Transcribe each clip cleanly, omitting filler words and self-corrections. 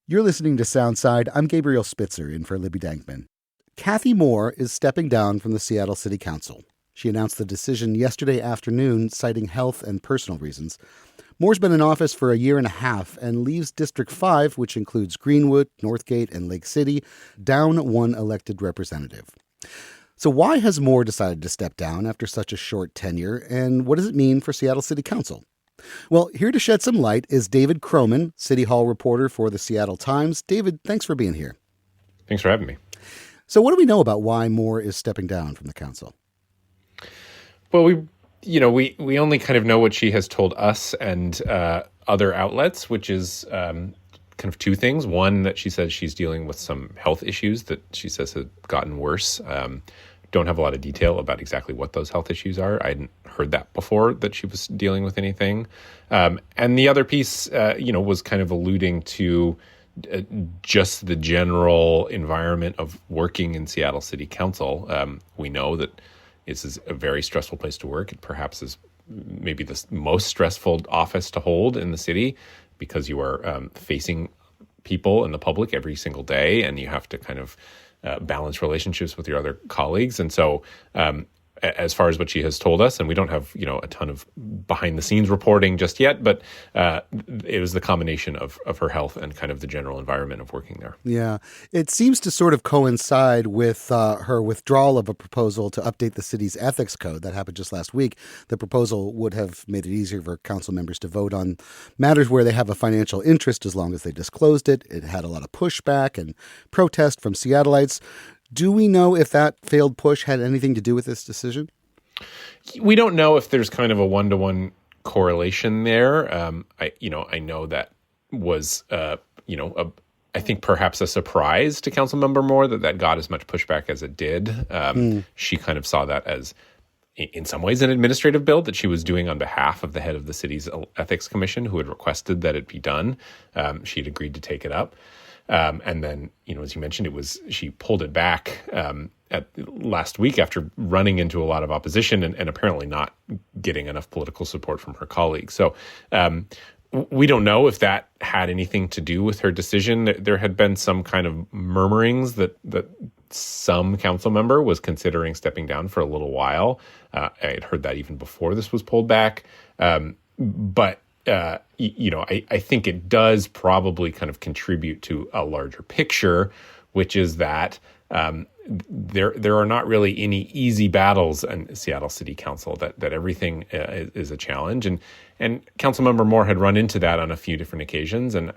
You're listening to Soundside. I'm Gabriel Spitzer, in for Libby Dankman. Cathy Moore is stepping down from the Seattle City Council. She announced the decision yesterday afternoon, citing health and personal reasons. Moore's been in office for a year and a half and leaves District 5, which includes Greenwood, Northgate, and Lake City, down one elected representative. So why has Moore decided to step down after such a short tenure, and what does it mean for Seattle City Council? Well, here to shed some light is David Kroman, City Hall reporter for the Seattle Times. David, thanks for being here. Thanks for having me. So what do we know about why Moore is stepping down from the council? Well, we only kind of know what she has told us and other outlets, which is kind of two things. One, that she says she's dealing with some health issues that she says have gotten worse. Don't have a lot of detail about exactly what those health issues are. I hadn't heard that before, that she was dealing with anything. And the other piece, was kind of alluding to just the general environment of working in Seattle City Council. We know that this is a very stressful place to work. It perhaps is maybe the most stressful office to hold in the city, because you are facing people and the public every single day, and you have to kind of balance relationships with your other colleagues. And so as far as what she has told us, and we don't have, a ton of behind the scenes reporting just yet, but it was the combination of her health and kind of the general environment of working there. Yeah, it seems to sort of coincide with her withdrawal of a proposal to update the city's ethics code that happened just last week. The proposal would have made it easier for council members to vote on matters where they have a financial interest as long as they disclosed it. It had a lot of pushback and protest from Seattleites. Do we know if that failed push had anything to do with this decision? We don't know if there's kind of a one-to-one correlation there. I know that was, I think perhaps a surprise to Councilmember Moore that got as much pushback as it did. She kind of saw that as, in some ways, an administrative bill that she was doing on behalf of the head of the city's ethics commission, who had requested that it be done. She'd agreed to take it up. And then, as you mentioned, she pulled it back at last week after running into a lot of opposition and apparently not getting enough political support from her colleagues. So we don't know if that had anything to do with her decision. There had been some kind of murmurings that some council member was considering stepping down for a little while. I had heard that even before this was pulled back. But I think it does probably kind of contribute to a larger picture, which is that there are not really any easy battles in Seattle City Council, that everything is a challenge. And Councilmember Moore had run into that on a few different occasions. And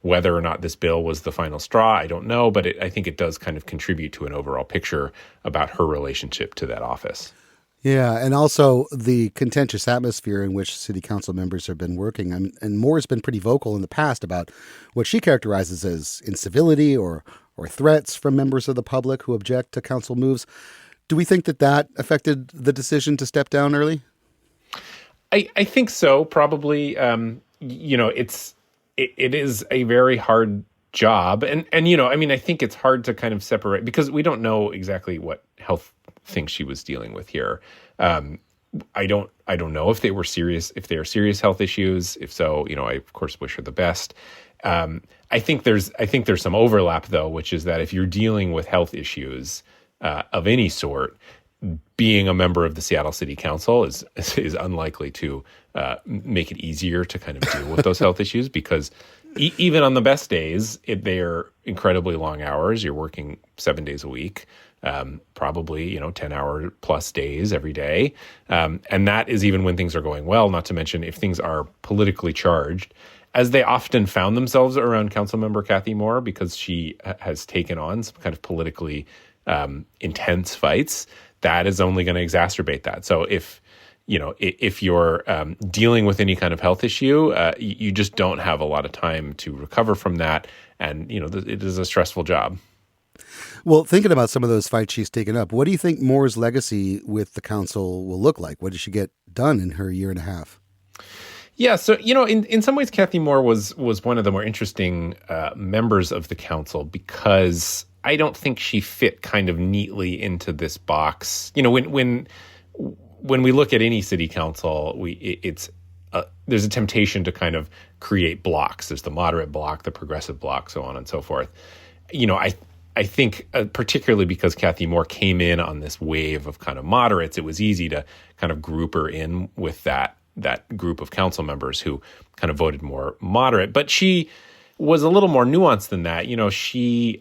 whether or not this bill was the final straw, I don't know, but I think it does kind of contribute to an overall picture about her relationship to that office. Yeah, and also the contentious atmosphere in which city council members have been working. And Moore's been pretty vocal in the past about what she characterizes as incivility or threats from members of the public who object to council moves. Do we think that affected the decision to step down early? I think so, probably. It is a very hard job. And I think it's hard to kind of separate, because we don't know exactly what health things she was dealing with here. I don't know if they are serious health issues. If so, I of course wish her the best. I think there's some overlap though, which is that if you're dealing with health issues of any sort, being a member of the Seattle City Council is unlikely to make it easier to kind of deal with those health issues, because even on the best days, they are incredibly long hours. You're working 7 days a week. Probably, 10-hour plus days every day. And that is even when things are going well, not to mention if things are politically charged, as they often found themselves around Councilmember Cathy Moore, because she has taken on some kind of politically intense fights. That is only going to exacerbate that. So if you're dealing with any kind of health issue, you just don't have a lot of time to recover from that. And, it is a stressful job. Well, thinking about some of those fights she's taken up, what do you think Moore's legacy with the council will look like? What did she get done in her year and a half? Yeah, so, in some ways, Cathy Moore was one of the more interesting members of the council, because I don't think she fit kind of neatly into this box. When we look at any city council, it's there's a temptation to kind of create blocks. There's the moderate block, the progressive block, so on and so forth. I think particularly because Cathy Moore came in on this wave of kind of moderates, it was easy to kind of group her in with that group of council members who kind of voted more moderate. But she was a little more nuanced than that. She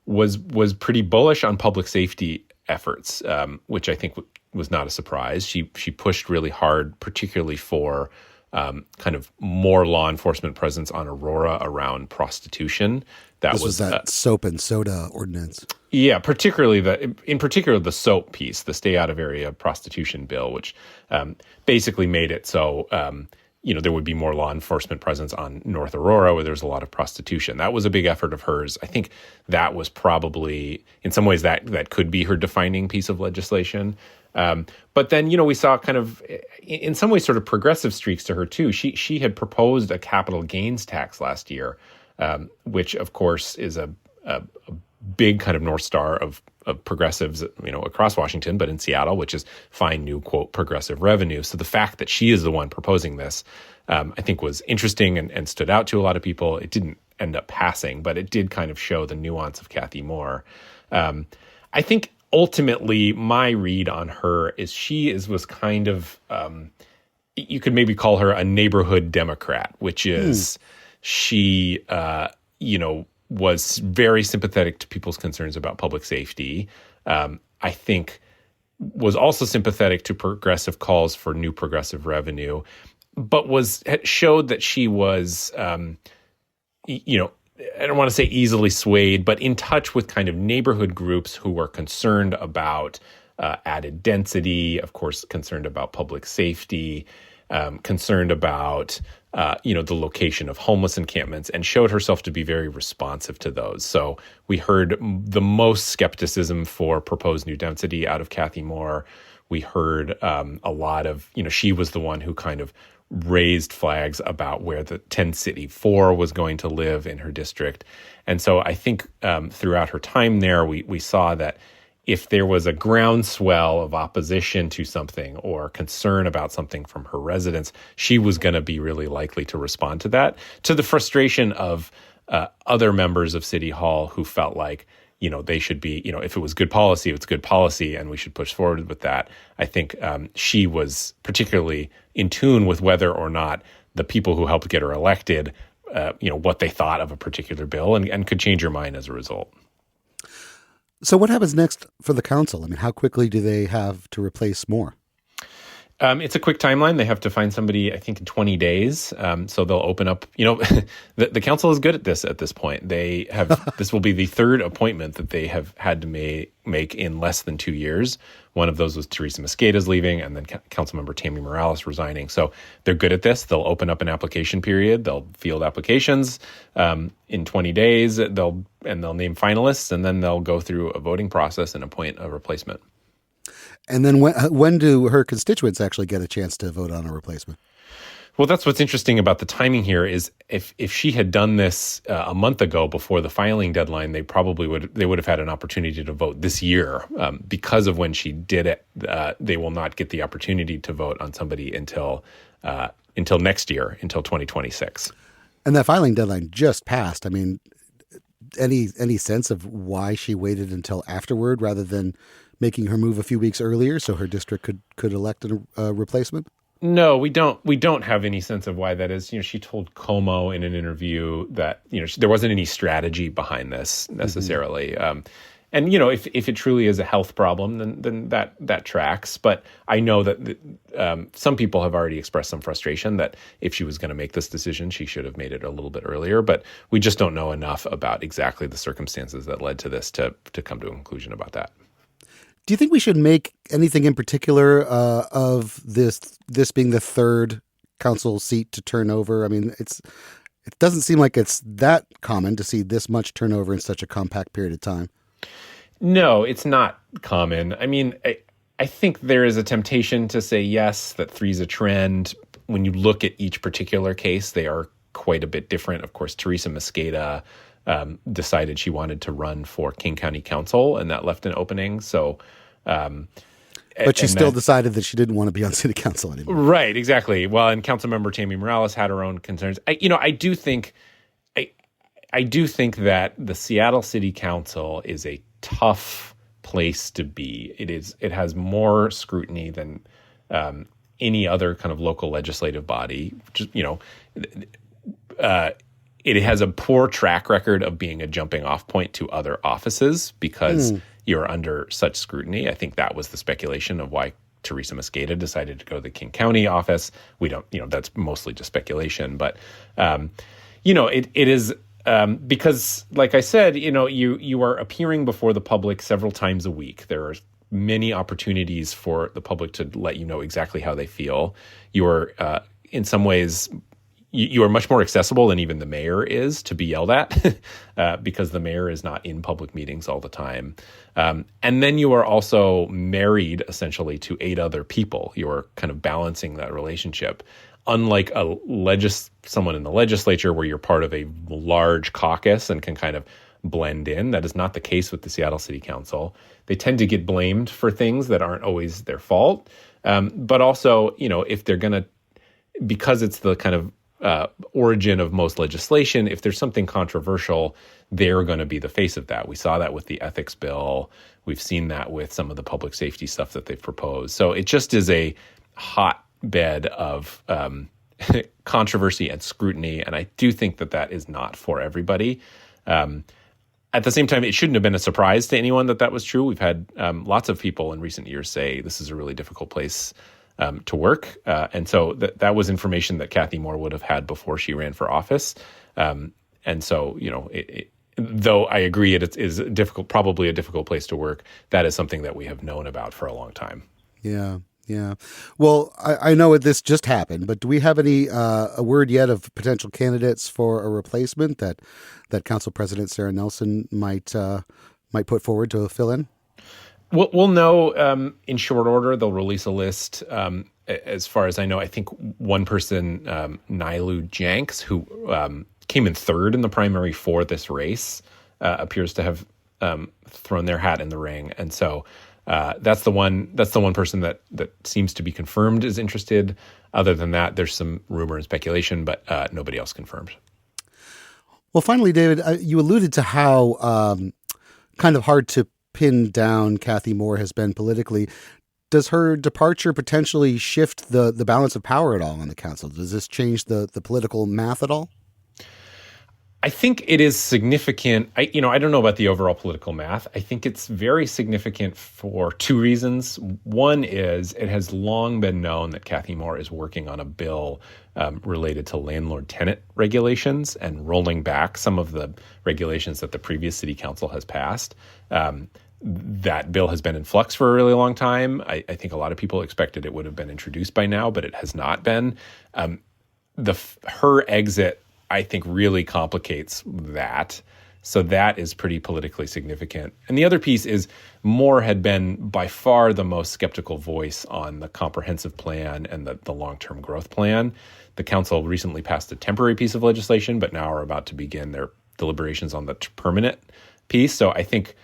was pretty bullish on public safety efforts, which I think was not a surprise. She pushed really hard, particularly for kind of more law enforcement presence on Aurora around prostitution. This was that soap and soda ordinance. Yeah, particularly the soap piece, the stay out of area prostitution bill, which basically made it so there would be more law enforcement presence on North Aurora where there's a lot of prostitution. That was a big effort of hers. I think that was probably, in some ways, that could be her defining piece of legislation. But then, we saw kind of, in some ways, sort of progressive streaks to her, too. She had proposed a capital gains tax last year, which, of course, is a big kind of North Star of progressives, across Washington, but in Seattle, which is find new, quote, progressive revenue. So the fact that she is the one proposing this, I think was interesting and stood out to a lot of people. It didn't end up passing, but it did kind of show the nuance of Cathy Moore. I think ultimately my read on her is was kind of, you could maybe call her a neighborhood Democrat, which is she, was very sympathetic to people's concerns about public safety. I think was also sympathetic to progressive calls for new progressive revenue, but showed that she was, I don't want to say easily swayed, but in touch with kind of neighborhood groups who were concerned about added density, of course, concerned about public safety, concerned about the location of homeless encampments, and showed herself to be very responsive to those. So we heard the most skepticism for proposed new density out of Cathy Moore. We heard a lot of, she was the one who kind of raised flags about where the 10 City 4 was going to live in her district. And so I think throughout her time there, we saw that if there was a groundswell of opposition to something or concern about something from her residents, she was going to be really likely to respond to that, to the frustration of other members of City Hall who felt like, they should be, if it was good policy, it's good policy, and we should push forward with that. I think she was particularly in tune with whether or not the people who helped get her elected, what they thought of a particular bill and could change her mind as a result. So what happens next for the council? I mean, how quickly do they have to replace Moore? It's a quick timeline. They have to find somebody, I think, in 20 days. So they'll open up, the council is good at this point. They have, this will be the third appointment that they have had to make in less than 2 years. One of those was Teresa Mosqueda's leaving, and then Councilmember Tammy Morales resigning. So they're good at this. They'll open up an application period. They'll field applications in 20 days. They'll name finalists, and then they'll go through a voting process and appoint a replacement. And then when do her constituents actually get a chance to vote on a replacement? Well, that's what's interesting about the timing here is if she had done this a month ago before the filing deadline, they would have had an opportunity to vote this year. Because of when she did it, they will not get the opportunity to vote on somebody until next year, until 2026. And that filing deadline just passed. I mean, any sense of why she waited until afterward rather than making her move a few weeks earlier so her district could elect a replacement? No, we don't have any sense of why that is. She told KUOW in an interview that there wasn't any strategy behind this necessarily. Mm-hmm. And if it truly is a health problem, then that tracks. But I know that some people have already expressed some frustration that if she was going to make this decision, she should have made it a little bit earlier. But we just don't know enough about exactly the circumstances that led to this to come to a conclusion about that. Do you think we should make anything in particular of this being the third council seat to turn over? I mean, it doesn't seem like it's that common to see this much turnover in such a compact period of time. No, it's not common. I mean, I think there is a temptation to say, yes, that 3 is a trend. When you look at each particular case, they are quite a bit different. Of course, Teresa Mosqueda decided she wanted to run for King County Council, and that left an opening. So But she still decided that she didn't want to be on city council anymore. Right, exactly. Well, and Councilmember Tammy Morales had her own concerns. I do think that the Seattle City Council is a tough place to be. It has more scrutiny than any other kind of local legislative body. Just, it has a poor track record of being a jumping off point to other offices because you're under such scrutiny. I think that was the speculation of why Teresa Mosqueda decided to go to the King County office. We don't, that's mostly just speculation, but it is because, like I said, you are appearing before the public several times a week. There are many opportunities for the public to let you know exactly how they feel. You are, in some ways, you are much more accessible than even the mayor is to be yelled at because the mayor is not in public meetings all the time. And then you are also married essentially to 8 other people. You are kind of balancing that relationship. Unlike someone in the legislature where you're part of a large caucus and can kind of blend in, that is not the case with the Seattle City Council. They tend to get blamed for things that aren't always their fault. But also, if they're going to, because it's the kind of origin of most legislation, if there's something controversial, they're going to be the face of that. We saw that with the ethics bill. We've seen that with some of the public safety stuff that they've proposed. So it just is a hotbed of controversy and scrutiny, and I do think that is not for everybody. At the same time, it shouldn't have been a surprise to anyone that was true. We've had lots of people in recent years say this is a really difficult place to work. And so that was information that Cathy Moore would have had before she ran for office. And so, though I agree it is probably a difficult place to work, that is something that we have known about for a long time. Yeah. Yeah. Well, I know this just happened, but do we have any a word yet of potential candidates for a replacement that Council President Sarah Nelson might put forward to fill in? We'll know in short order. They'll release a list. As far as I know, I think one person, Nailu Janks, who came in third in the primary for this race, appears to have thrown their hat in the ring. And so that's the one person that seems to be confirmed is interested. Other than that, there's some rumor and speculation, but nobody else confirmed. Well, finally, David, you alluded to how kind of hard to pin down Cathy Moore has been politically. Does her departure potentially shift the balance of power at all on the council? Does this change the political math at all? I think it is significant. I don't know about the overall political math. I think it's very significant for 2 reasons. One is it has long been known that Cathy Moore is working on a bill related to landlord-tenant regulations and rolling back some of the regulations that the previous city council has passed. That bill has been in flux for a really long time. I think a lot of people expected it would have been introduced by now, but it has not been. Her exit, I think, really complicates that. So that is pretty politically significant. And the other piece is Moore had been by far the most skeptical voice on the comprehensive plan and the long-term growth plan. The council recently passed a temporary piece of legislation, but now are about to begin their deliberations on the permanent piece. So I think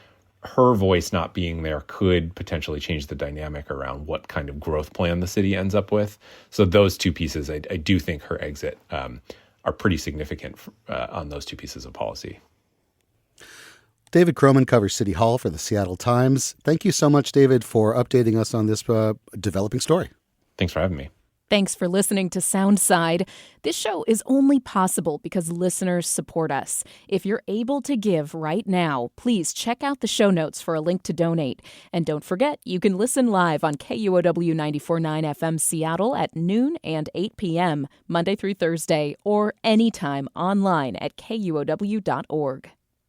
her voice not being there could potentially change the dynamic around what kind of growth plan the city ends up with. So those 2 pieces, I do think her exit are pretty significant on those 2 pieces of policy. David Kroman covers City Hall for the Seattle Times. Thank you so much, David, for updating us on this developing story. Thanks for having me. Thanks for listening to Soundside. This show is only possible because listeners support us. If you're able to give right now, please check out the show notes for a link to donate. And don't forget, you can listen live on KUOW 94.9 FM Seattle at noon and 8 p.m., Monday through Thursday, or anytime online at KUOW.org.